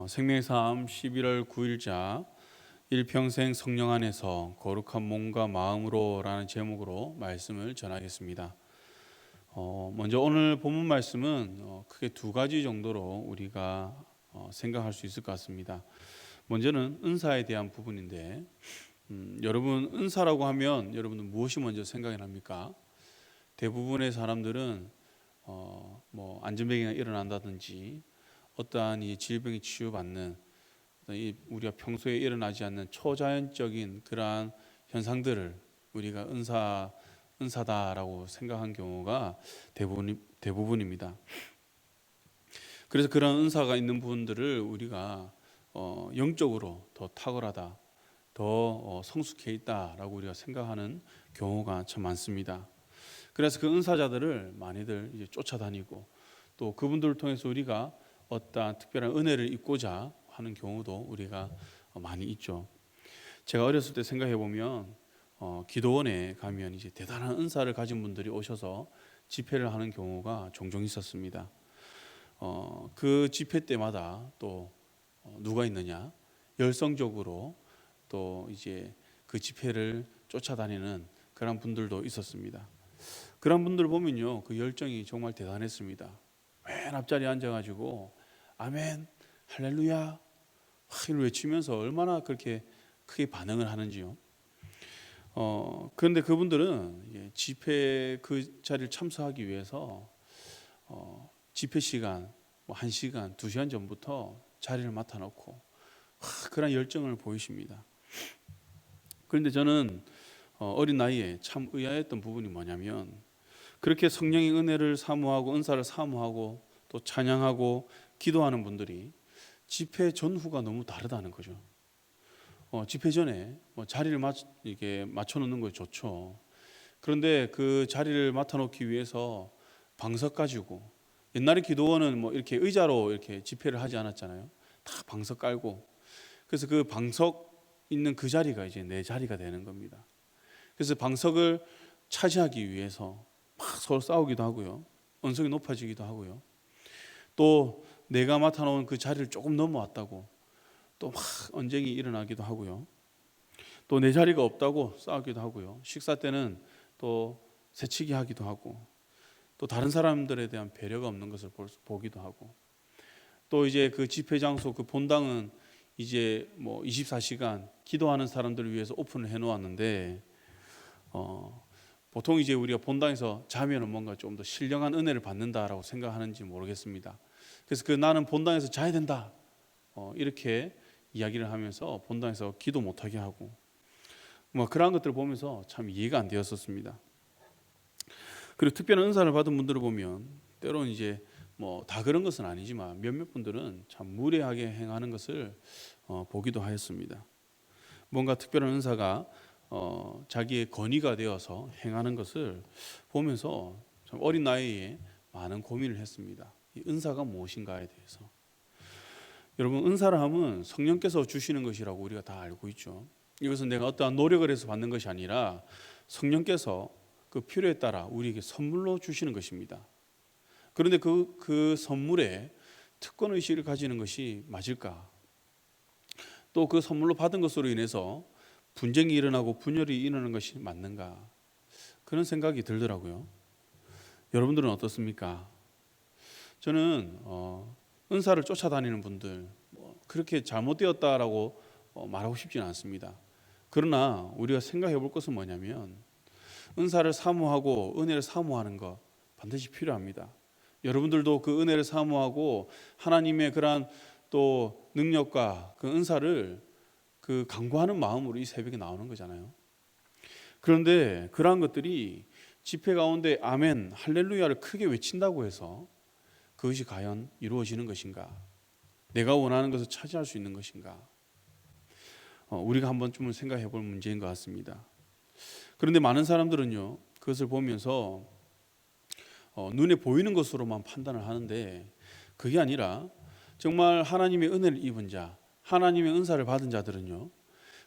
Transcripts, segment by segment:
생명의 삶 11월 9일자 일평생 성령 안에서 거룩한 몸과 마음으로 라는 제목으로 말씀을 전하겠습니다. 먼저 오늘 본문 말씀은 크게 두 가지 정도로 우리가 생각할 수 있을 것 같습니다. 먼저는 은사에 대한 부분인데 여러분 은사라고 하면 여러분은 무엇이 먼저 생각이 납니까? 대부분의 사람들은 안전병이 일어난다든지 어떠한 이 질병이 치유받는 우리가 평소에 일어나지 않는 초자연적인 그러한 현상들을 우리가 은사다라고 생각한 경우가 대부분입니다. 그래서 그런 은사가 있는 분들을 우리가 영적으로 더 탁월하다, 더 성숙해 있다라고 우리가 생각하는 경우가 참 많습니다. 그래서 그 은사자들을 많이들 이제 쫓아다니고 또 그분들을 통해서 우리가 어떠한 특별한 은혜를 입고자 하는 경우도 우리가 많이 있죠. 제가 어렸을 때 생각해 보면 기도원에 가면 이제 대단한 은사를 가진 분들이 오셔서 집회를 하는 경우가 종종 있었습니다. 그 집회 때마다 또 누가 있느냐? 열성적으로 또 이제 그 집회를 쫓아다니는 그런 분들도 있었습니다. 그런 분들 보면요, 그 열정이 정말 대단했습니다. 맨 앞자리에 앉아가지고 아멘, 할렐루야 이를 외치면서 얼마나 그렇게 크게 반응을 하는지요. 그런데 그분들은 집회 그 자리를 참석하기 위해서 집회 시간 1시간, 2시간 전부터 자리를 맡아놓고 그런 열정을 보이십니다. 그런데 저는 어린 나이에 참 의아했던 부분이 뭐냐면 그렇게 성령의 은혜를 사모하고 은사를 사모하고 또 찬양하고 기도하는 분들이 집회 전후가 너무 다르다는 거죠. 집회 전에 자리를 이렇게 맞춰놓는 거 좋죠. 그런데 그 자리를 맡아놓기 위해서 방석 가지고 옛날에 기도원은 이렇게 의자로 이렇게 집회를 하지 않았잖아요. 다 방석 깔고 그래서 그 방석 있는 그 자리가 이제 내 자리가 되는 겁니다. 그래서 방석을 차지하기 위해서 막 서로 싸우기도 하고요. 언성이 높아지기도 하고요. 또 내가 맡아놓은 그 자리를 조금 넘어왔다고 또 막 언쟁이 일어나기도 하고요. 또 내 자리가 없다고 싸우기도 하고요. 식사 때는 또 새치기 하기도 하고 또 다른 사람들에 대한 배려가 없는 것을 보기도 하고 또 이제 그 집회 장소 그 본당은 이제 24시간 기도하는 사람들을 위해서 오픈을 해놓았는데 보통 이제 우리가 본당에서 자면은 뭔가 좀 더 신령한 은혜를 받는다라고 생각하는지 모르겠습니다. 그래서 나는 본당에서 자야 된다 이렇게 이야기를 하면서 본당에서 기도 못하게 하고 그런 것들을 보면서 참 이해가 안 되었었습니다. 그리고 특별한 은사를 받은 분들을 보면 때로는 이제 다 그런 것은 아니지만 몇몇 분들은 참 무례하게 행하는 것을 보기도 하였습니다. 뭔가 특별한 은사가 자기의 권위가 되어서 행하는 것을 보면서 참 어린 나이에 많은 고민을 했습니다. 이 은사가 무엇인가에 대해서. 여러분 은사를 하면 성령께서 주시는 것이라고 우리가 다 알고 있죠. 이것은 내가 어떠한 노력을 해서 받는 것이 아니라 성령께서 그 필요에 따라 우리에게 선물로 주시는 것입니다. 그런데 그 선물에 특권 의식을 가지는 것이 맞을까? 또 그 선물로 받은 것으로 인해서 분쟁이 일어나고 분열이 일어나는 것이 맞는가? 그런 생각이 들더라고요. 여러분들은 어떻습니까? 저는 은사를 쫓아다니는 분들 그렇게 잘못되었다라고 말하고 싶지는 않습니다. 그러나 우리가 생각해 볼 것은 뭐냐면 은사를 사모하고 은혜를 사모하는 것 반드시 필요합니다. 여러분들도 그 은혜를 사모하고 하나님의 그러한 또 능력과 그 은사를 그 간구하는 마음으로 이 새벽에 나오는 거잖아요. 그런데 그러한 것들이 집회 가운데 아멘, 할렐루야를 크게 외친다고 해서 그것이 과연 이루어지는 것인가? 내가 원하는 것을 차지할 수 있는 것인가? 우리가 한 번쯤은 생각해 볼 문제인 것 같습니다. 그런데 많은 사람들은요, 그것을 보면서 눈에 보이는 것으로만 판단을 하는데 그게 아니라 정말 하나님의 은혜를 입은 자, 하나님의 은사를 받은 자들은요,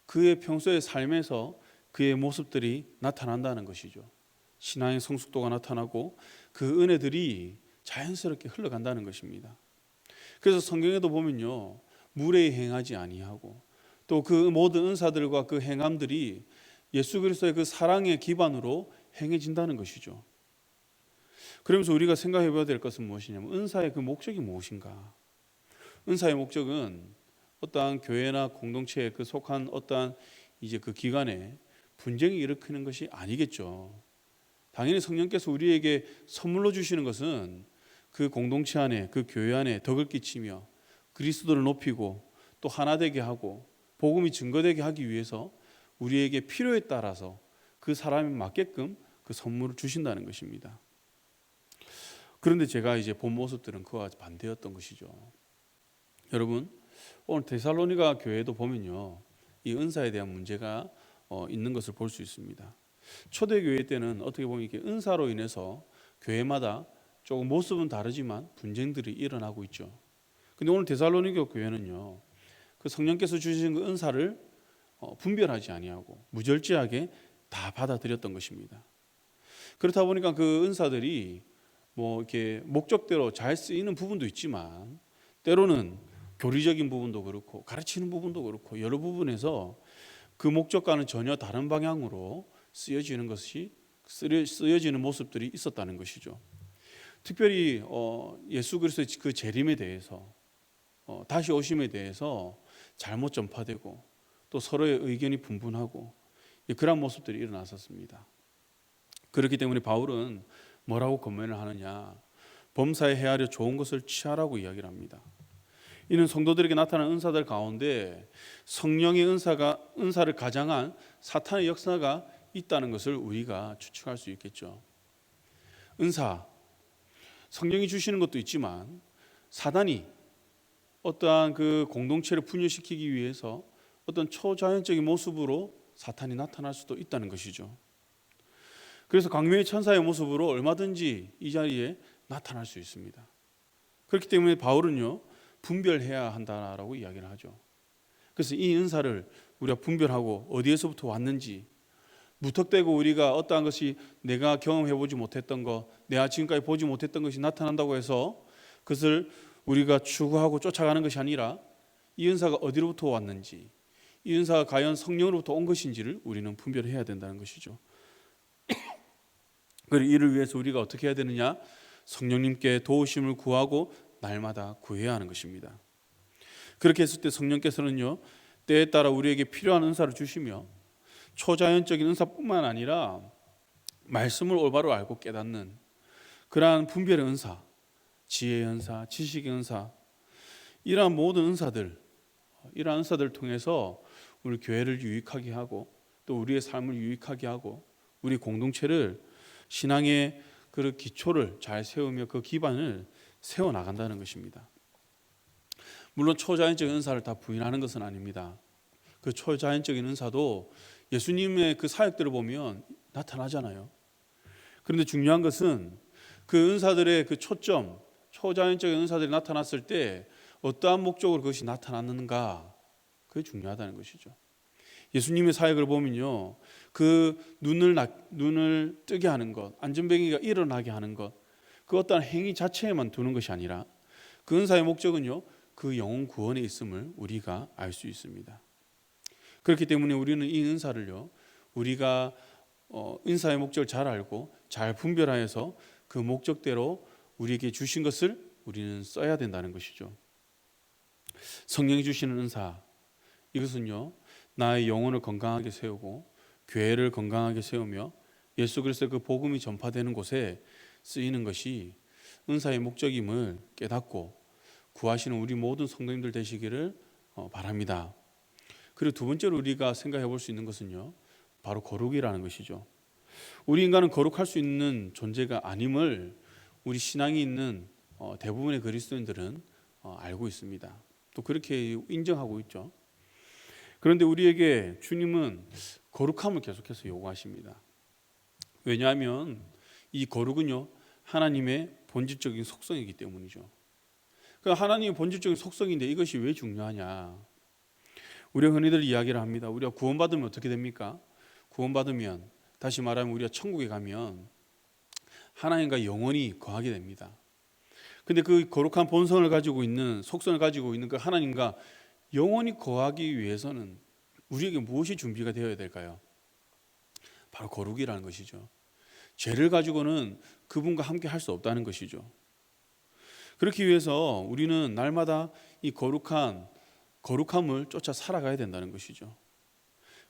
그의 평소의 삶에서 그의 모습들이 나타난다는 것이죠. 신앙의 성숙도가 나타나고 그 은혜들이 자연스럽게 흘러간다는 것입니다. 그래서 성경에도 보면요, 무례히 행하지 아니하고 또 그 모든 은사들과 그 행함들이 예수 그리스도의 그 사랑의 기반으로 행해진다는 것이죠. 그러면서 우리가 생각해 봐야 될 것은 무엇이냐면 은사의 그 목적이 무엇인가? 은사의 목적은 어떠한 교회나 공동체에 그 속한 어떠한 이제 그 기관에 분쟁이 일으키는 것이 아니겠죠. 당연히 성령께서 우리에게 선물로 주시는 것은 그 공동체 안에 그 교회 안에 덕을 끼치며 그리스도를 높이고 또 하나 되게 하고 복음이 증거되게 하기 위해서 우리에게 필요에 따라서 그 사람에 맞게끔 그 선물을 주신다는 것입니다. 그런데 제가 이제 본 모습들은 그와 반대였던 것이죠. 여러분, 오늘 데살로니가 교회도 보면요, 이 은사에 대한 문제가 있는 것을 볼 수 있습니다. 초대교회 때는 어떻게 보면 이렇게 은사로 인해서 교회마다 조금 모습은 다르지만 분쟁들이 일어나고 있죠. 근데 오늘 데살로니가 교회는요, 그 성령께서 주신 그 은사를 분별하지 아니하고 무절제하게 다 받아들였던 것입니다. 그렇다 보니까 그 은사들이 뭐 이렇게 목적대로 잘 쓰이는 부분도 있지만 때로는 교리적인 부분도 그렇고 가르치는 부분도 그렇고 여러 부분에서 그 목적과는 전혀 다른 방향으로 쓰여지는 모습들이 있었다는 것이죠. 특별히 예수 그리스도의 그 재림에 대해서 다시 오심에 대해서 잘못 전파되고 또 서로의 의견이 분분하고 그런 모습들이 일어났었습니다. 그렇기 때문에 바울은 뭐라고 권면을 하느냐? 범사에 헤아려 좋은 것을 취하라고 이야기를 합니다. 이는 성도들에게 나타난 은사들 가운데 성령의 은사를 가장한 사탄의 역사가 있다는 것을 우리가 추측할 수 있겠죠. 은사, 성령이 주시는 것도 있지만 사단이 어떠한 그 공동체를 분열시키기 위해서 어떤 초자연적인 모습으로 사탄이 나타날 수도 있다는 것이죠. 그래서 광명의 천사의 모습으로 얼마든지 이 자리에 나타날 수 있습니다. 그렇기 때문에 바울은요, 분별해야 한다라고 이야기를 하죠. 그래서 이 은사를 우리가 분별하고 어디에서부터 왔는지, 무턱대고 우리가 어떠한 것이 내가 경험해보지 못했던 것, 내가 지금까지 보지 못했던 것이 나타난다고 해서 그것을 우리가 추구하고 쫓아가는 것이 아니라 이 은사가 어디로부터 왔는지, 이 은사가 과연 성령으로부터 온 것인지를 우리는 분별해야 된다는 것이죠. 그리고 이를 위해서 우리가 어떻게 해야 되느냐? 성령님께 도우심을 구하고 날마다 구해야 하는 것입니다. 그렇게 했을 때 성령께서는요, 때에 따라 우리에게 필요한 은사를 주시며 초자연적인 은사뿐만 아니라 말씀을 올바로 알고 깨닫는 그러한 분별의 은사, 지혜의 은사, 지식의 은사, 이러한 모든 은사들, 이러한 은사들을 통해서 우리 교회를 유익하게 하고 또 우리의 삶을 유익하게 하고 우리 공동체를 신앙의 그 기초를 잘 세우며 그 기반을 세워나간다는 것입니다. 물론 초자연적인 은사를 다 부인하는 것은 아닙니다. 그 초자연적인 은사도 예수님의 그 사역들을 보면 나타나잖아요. 그런데 중요한 것은 그 은사들의 그 초점, 초자연적인 은사들이 나타났을 때 어떠한 목적으로 그것이 나타났는가, 그게 중요하다는 것이죠. 예수님의 사역을 보면요, 그 눈을 뜨게 하는 것, 안전뱅이가 일어나게 하는 것, 그 어떠한 행위 자체에만 두는 것이 아니라 그 은사의 목적은요, 그 영혼 구원에 있음을 우리가 알 수 있습니다. 그렇기 때문에 우리는 이 은사를요, 우리가 은사의 목적을 잘 알고 잘 분별하여서 그 목적대로 우리에게 주신 것을 우리는 써야 된다는 것이죠. 성령이 주시는 은사, 이것은요, 나의 영혼을 건강하게 세우고 교회를 건강하게 세우며 예수 그리스도의 그 복음이 전파되는 곳에 쓰이는 것이 은사의 목적임을 깨닫고 구하시는 우리 모든 성도님들 되시기를 바랍니다. 그리고 두 번째로 우리가 생각해 볼 수 있는 것은요, 바로 거룩이라는 것이죠. 우리 인간은 거룩할 수 있는 존재가 아님을 우리 신앙이 있는 대부분의 그리스도인들은 알고 있습니다. 또 그렇게 인정하고 있죠. 그런데 우리에게 주님은 거룩함을 계속해서 요구하십니다. 왜냐하면 이 거룩은요, 하나님의 본질적인 속성이기 때문이죠. 그 하나님의 본질적인 속성인데 이것이 왜 중요하냐? 우리가 흔히들 이야기를 합니다. 우리가 구원받으면 어떻게 됩니까? 구원받으면, 다시 말하면 우리가 천국에 가면 하나님과 영원히 거하게 됩니다. 근데 그 거룩한 본성을 가지고 있는, 속성을 가지고 있는 그 하나님과 영원히 거하기 위해서는 우리에게 무엇이 준비가 되어야 될까요? 바로 거룩이라는 것이죠. 죄를 가지고는 그분과 함께 할 수 없다는 것이죠. 그렇기 위해서 우리는 날마다 이 거룩함을 쫓아 살아가야 된다는 것이죠.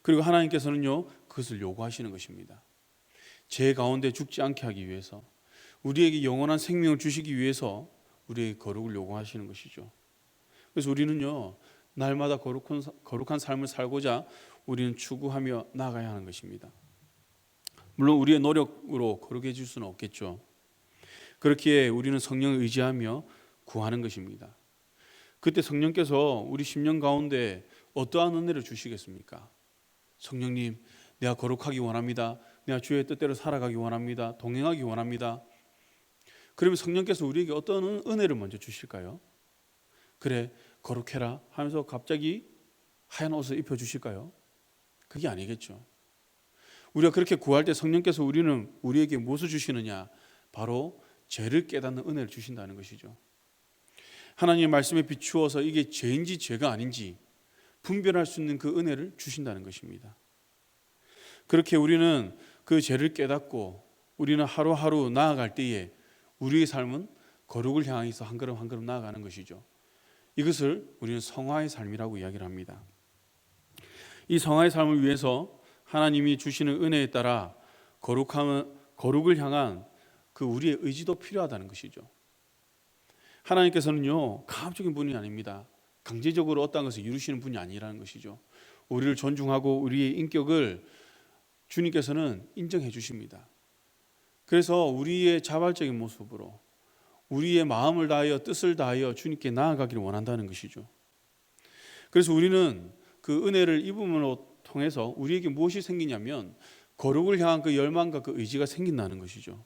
그리고 하나님께서는요, 그것을 요구하시는 것입니다. 죄 가운데 죽지 않게 하기 위해서, 우리에게 영원한 생명을 주시기 위해서 우리에게 거룩을 요구하시는 것이죠. 그래서 우리는요, 날마다 거룩한 삶을 살고자 우리는 추구하며 나아가야 하는 것입니다. 물론 우리의 노력으로 거룩해질 수는 없겠죠. 그렇기에 우리는 성령을 의지하며 구하는 것입니다. 그때 성령께서 우리 심령 가운데 어떠한 은혜를 주시겠습니까? 성령님, 내가 거룩하기 원합니다. 내가 주의 뜻대로 살아가기 원합니다. 동행하기 원합니다. 그러면 성령께서 우리에게 어떤 은혜를 먼저 주실까요? 그래, 거룩해라 하면서 갑자기 하얀 옷을 입혀주실까요? 그게 아니겠죠. 우리가 그렇게 구할 때 성령께서 우리에게 무엇을 주시느냐? 바로 죄를 깨닫는 은혜를 주신다는 것이죠. 하나님의 말씀에 비추어서 이게 죄인지 죄가 아닌지 분별할 수 있는 그 은혜를 주신다는 것입니다. 그렇게 우리는 그 죄를 깨닫고 우리는 하루하루 나아갈 때에 우리의 삶은 거룩을 향해서 한 걸음 한 걸음 나아가는 것이죠. 이것을 우리는 성화의 삶이라고 이야기를 합니다. 이 성화의 삶을 위해서 하나님이 주시는 은혜에 따라 거룩을 향한 그 우리의 의지도 필요하다는 것이죠. 하나님께서는요, 강압적인 분이 아닙니다. 강제적으로 어떤 것을 이루시는 분이 아니라는 것이죠. 우리를 존중하고 우리의 인격을 주님께서는 인정해 주십니다. 그래서 우리의 자발적인 모습으로 우리의 마음을 다하여 뜻을 다하여 주님께 나아가기를 원한다는 것이죠. 그래서 우리는 그 은혜를 입음으로 통해서 우리에게 무엇이 생기냐면 거룩을 향한 그 열망과 그 의지가 생긴다는 것이죠.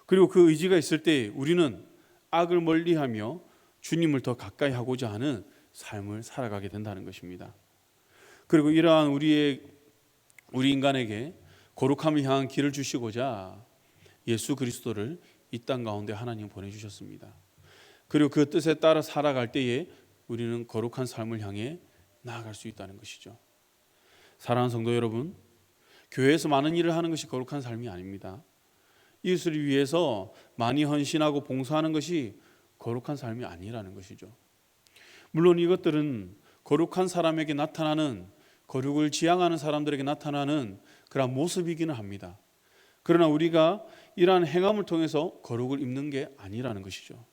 그리고 그 의지가 있을 때 우리는 악을 멀리하며 주님을 더 가까이 하고자 하는 삶을 살아가게 된다는 것입니다. 그리고 이러한 우리 인간에게 거룩함을 향한 길을 주시고자 예수 그리스도를 이 땅 가운데 하나님 보내주셨습니다. 그리고 그 뜻에 따라 살아갈 때에 우리는 거룩한 삶을 향해 나아갈 수 있다는 것이죠. 사랑하는 성도 여러분, 교회에서 많은 일을 하는 것이 거룩한 삶이 아닙니다. 이웃을 위해서 많이 헌신하고 봉사하는 것이 거룩한 삶이 아니라는 것이죠. 물론 이것들은 거룩한 사람에게 나타나는, 거룩을 지향하는 사람들에게 나타나는 그런 모습이기는 합니다. 그러나 우리가 이러한 행함을 통해서 거룩을 입는 게 아니라는 것이죠.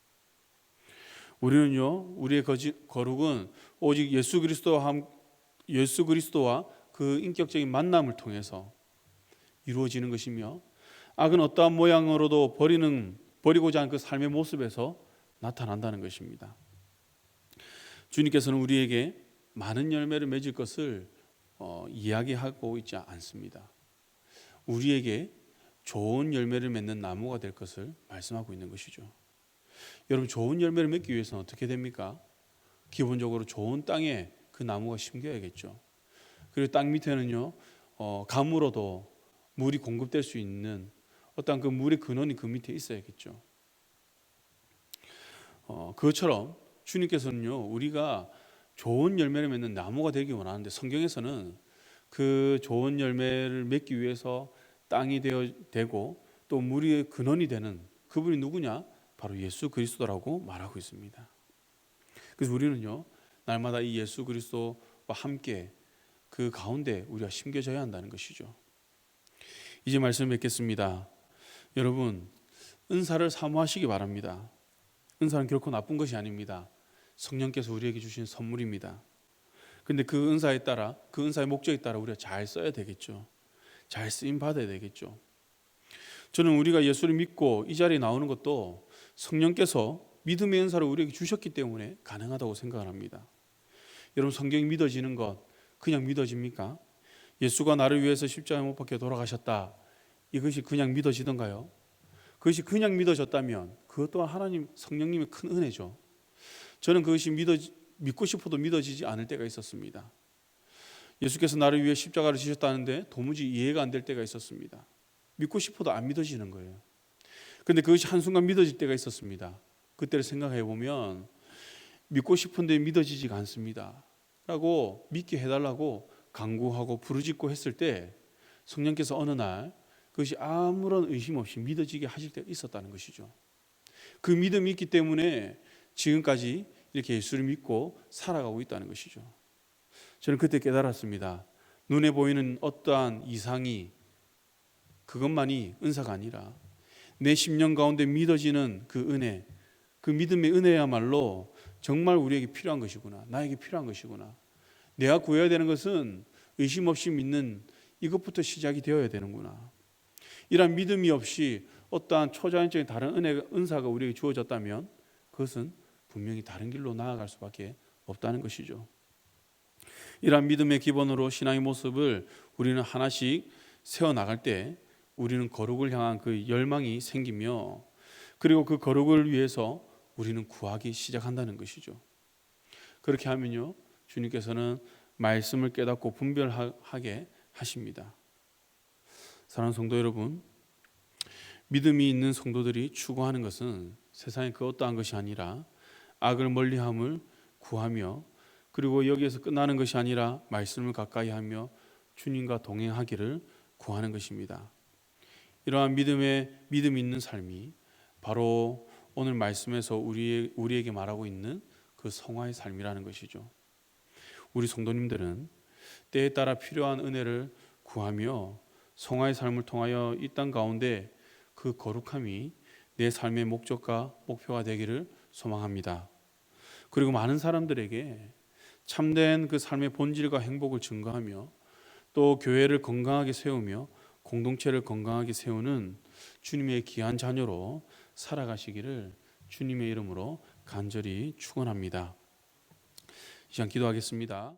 우리는요, 우리의 거룩은 오직 예수 그리스도와 그 인격적인 만남을 통해서 이루어지는 것이며, 악은 어떠한 모양으로도 버리고자 하는 그 삶의 모습에서 나타난다는 것입니다. 주님께서는 우리에게 많은 열매를 맺을 것을 이야기하고 있지 않습니다. 우리에게 좋은 열매를 맺는 나무가 될 것을 말씀하고 있는 것이죠. 여러분, 좋은 열매를 맺기 위해서는 어떻게 됩니까? 기본적으로 좋은 땅에 그 나무가 심겨야겠죠. 그리고 땅 밑에는요, 가물어도 물이 공급될 수 있는 어떤 그 물의 근원이 그 밑에 있어야겠죠. 그것처럼 주님께서는요, 우리가 좋은 열매를 맺는 나무가 되기 원하는데, 성경에서는 그 좋은 열매를 맺기 위해서 땅이 되고 또 물의 근원이 되는 그분이 누구냐? 바로 예수 그리스도라고 말하고 있습니다. 그래서 우리는요, 날마다 이 예수 그리스도와 함께 그 가운데 우리가 심겨져야 한다는 것이죠. 이제 말씀 맺겠습니다. 여러분, 은사를 사모하시기 바랍니다. 은사는 결코 나쁜 것이 아닙니다. 성령께서 우리에게 주신 선물입니다. 근데 그 은사에 따라, 그 은사의 목적에 따라 우리가 잘 써야 되겠죠. 잘 쓰임 받아야 되겠죠. 저는 우리가 예수를 믿고 이 자리에 나오는 것도 성령께서 믿음의 은사를 우리에게 주셨기 때문에 가능하다고 생각을 합니다. 여러분, 성경이 믿어지는 것 그냥 믿어집니까? 예수가 나를 위해서 십자가에 못 박혀 돌아가셨다, 이것이 그냥 믿어지던가요? 그것이 그냥 믿어졌다면 그것 또한 하나님 성령님의 큰 은혜죠. 저는 그것이 믿고 싶어도 믿어지지 않을 때가 있었습니다. 예수께서 나를 위해 십자가를 지셨다는데 도무지 이해가 안 될 때가 있었습니다. 믿고 싶어도 안 믿어지는 거예요. 그런데 그것이 한순간 믿어질 때가 있었습니다. 그때를 생각해 보면 믿고 싶은데 믿어지지가 않습니다. 라고 믿게 해달라고 간구하고 부르짖고 했을 때 성령께서 어느 날 그것이 아무런 의심 없이 믿어지게 하실 때가 있었다는 것이죠. 그 믿음이 있기 때문에 지금까지 이렇게 예수를 믿고 살아가고 있다는 것이죠. 저는 그때 깨달았습니다. 눈에 보이는 어떠한 이상이 그것만이 은사가 아니라 내 심령 가운데 믿어지는 그 은혜, 그 믿음의 은혜야말로 정말 우리에게 필요한 것이구나. 나에게 필요한 것이구나. 내가 구해야 되는 것은 의심 없이 믿는 이것부터 시작이 되어야 되는구나. 이러한 믿음이 없이 어떠한 초자연적인 다른 은사가 우리에게 주어졌다면 그것은 분명히 다른 길로 나아갈 수밖에 없다는 것이죠. 이러한 믿음의 기본으로 신앙의 모습을 우리는 하나씩 세워나갈 때 우리는 거룩을 향한 그 열망이 생기며 그리고 그 거룩을 위해서 우리는 구하기 시작한다는 것이죠. 그렇게 하면요, 주님께서는 말씀을 깨닫고 분별하게 하십니다. 사랑하는 성도 여러분, 믿음이 있는 성도들이 추구하는 것은 세상의 그 어떠한 것이 아니라 악을 멀리함을 구하며 그리고 여기에서 끝나는 것이 아니라 말씀을 가까이 하며 주님과 동행하기를 구하는 것입니다. 이러한 믿음 있는 삶이 바로 오늘 말씀에서 우리에게 말하고 있는 그 성화의 삶이라는 것이죠. 우리 성도님들은 때에 따라 필요한 은혜를 구하며 성화의 삶을 통하여 이 땅 가운데 그 거룩함이 내 삶의 목적과 목표가 되기를 소망합니다. 그리고 많은 사람들에게 참된 그 삶의 본질과 행복을 증거하며 또 교회를 건강하게 세우며 공동체를 건강하게 세우는 주님의 귀한 자녀로 살아가시기를 주님의 이름으로 간절히 축원합니다. 이 시간 기도하겠습니다.